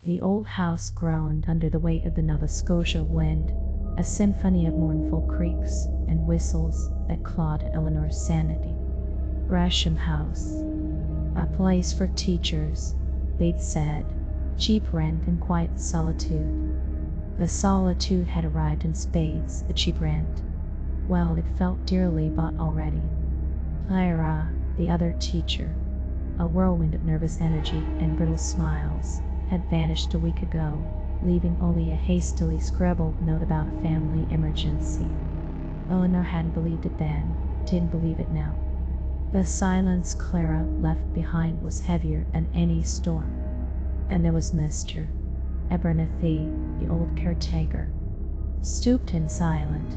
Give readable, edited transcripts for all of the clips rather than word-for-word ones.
The old house groaned under the weight of the Nova Scotia wind, a symphony of mournful creaks and whistles that clawed at Eleanor's sanity. Gresham House. A place for teachers, they'd said. Cheap rent and quiet solitude. The solitude had arrived in spades, the cheap rent. Well, it felt dearly bought already. Clara, the other teacher, a whirlwind of nervous energy and brittle smiles, had vanished a week ago, leaving only a hastily scribbled note about a family emergency. Eleanor hadn't believed it then, didn't believe it now. The silence Clara left behind was heavier than any storm. And there was Mr. Abernethy, the old caretaker. Stooped and silent,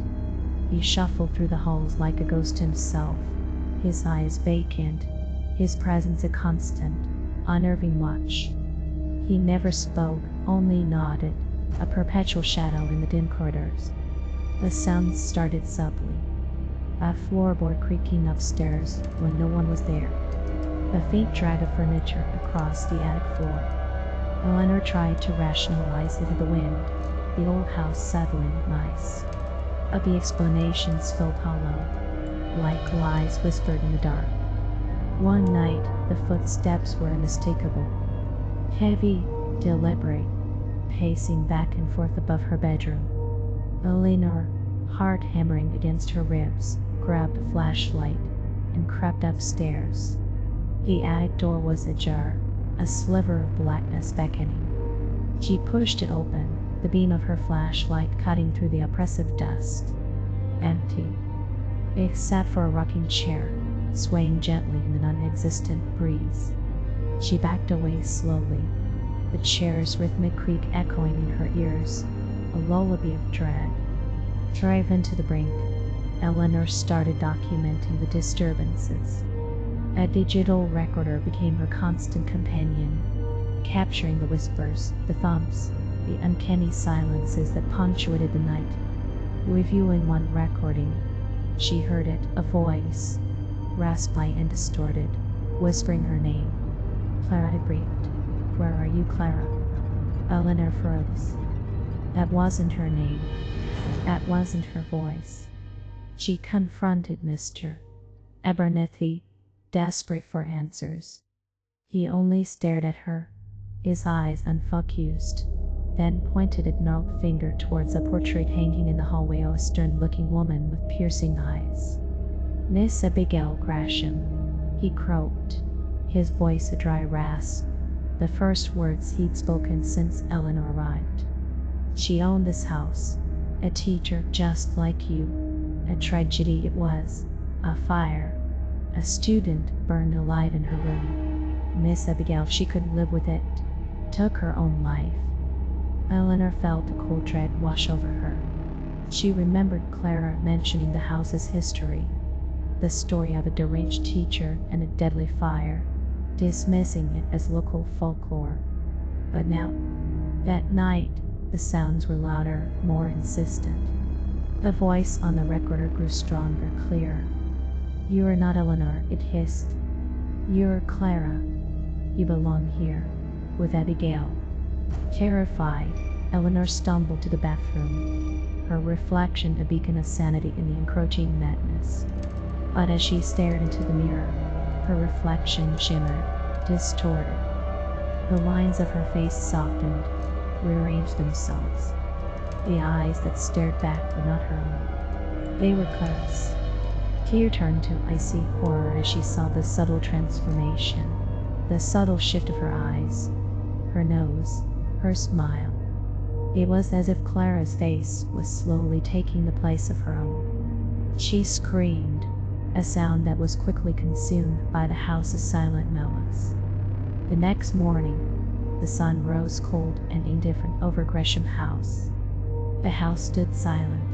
he shuffled through the halls like a ghost himself, his eyes vacant, his presence a constant, unnerving watch. He never spoke, only nodded, a perpetual shadow in the dim corridors. The sounds started subtly. A floorboard creaking upstairs when no one was there. A faint drag of furniture across the attic floor. Eleanor tried to rationalize it to the wind, the old house settling nice. But the explanations felt hollow, like lies whispered in the dark. One night, the footsteps were unmistakable. Heavy, deliberate, pacing back and forth above her bedroom. Eleanor, heart hammering against her ribs, grabbed a flashlight and crept upstairs. The attic door was ajar, a sliver of blackness beckoning. She pushed it open, the beam of her flashlight cutting through the oppressive dust. Empty, except for a rocking chair, swaying gently in the non-existent breeze. She backed away slowly, the chair's rhythmic creak echoing in her ears, a lullaby of dread. Driven to the brink, Eleanor started documenting the disturbances. A digital recorder became her constant companion, capturing the whispers, the thumps, the uncanny silences that punctuated the night. Reviewing one recording, she heard it, a voice, raspy and distorted, whispering her name. Clara had breathed. "Where are you, Clara?" Eleanor froze. That wasn't her name. That wasn't her voice. She confronted Mr. Abernethy, desperate for answers. He only stared at her, his eyes unfocused, then pointed a gnarled finger towards a portrait hanging in the hallway of a stern-looking woman with piercing eyes. "Miss Abigail Gresham," he croaked, his voice a dry rasp, the first words he'd spoken since Eleanor arrived. "She owned this house, a teacher just like you. A tragedy it was, a fire. A student burned alive in her room. Miss Abigail, she couldn't live with it, took her own life." Eleanor felt a cold dread wash over her. She remembered Clara mentioning the house's history, the story of a deranged teacher and a deadly fire, dismissing it as local folklore. But now, that night, the sounds were louder, more insistent. The voice on the recorder grew stronger, clearer. "You are not Eleanor," it hissed. "You're Clara. You belong here, with Abigail." Terrified, Eleanor stumbled to the bathroom, her reflection a beacon of sanity in the encroaching madness. But as she stared into the mirror, her reflection shimmered, distorted. The lines of her face softened, rearranged themselves. The eyes that stared back were not her own. They were Clara's. Fear turned to icy horror as she saw the subtle transformation, the subtle shift of her eyes, her nose, her smile. It was as if Clara's face was slowly taking the place of her own. She screamed, a sound that was quickly consumed by the house's silent malice. The next morning, the sun rose cold and indifferent over Gresham House. The house stood silent.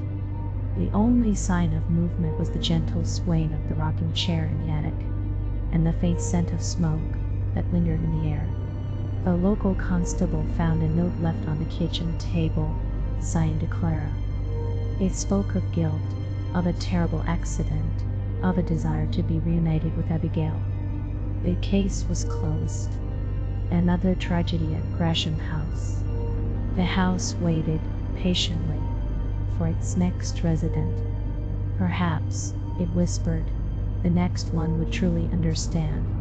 The only sign of movement was the gentle swaying of the rocking chair in the attic, and the faint scent of smoke that lingered in the air. A local constable found a note left on the kitchen table, signed to Clara. It spoke of guilt, of a terrible accident, of a desire to be reunited with Abigail. The case was closed. Another tragedy at Gresham House. The house waited patiently for its next resident. Perhaps, it whispered, the next one would truly understand.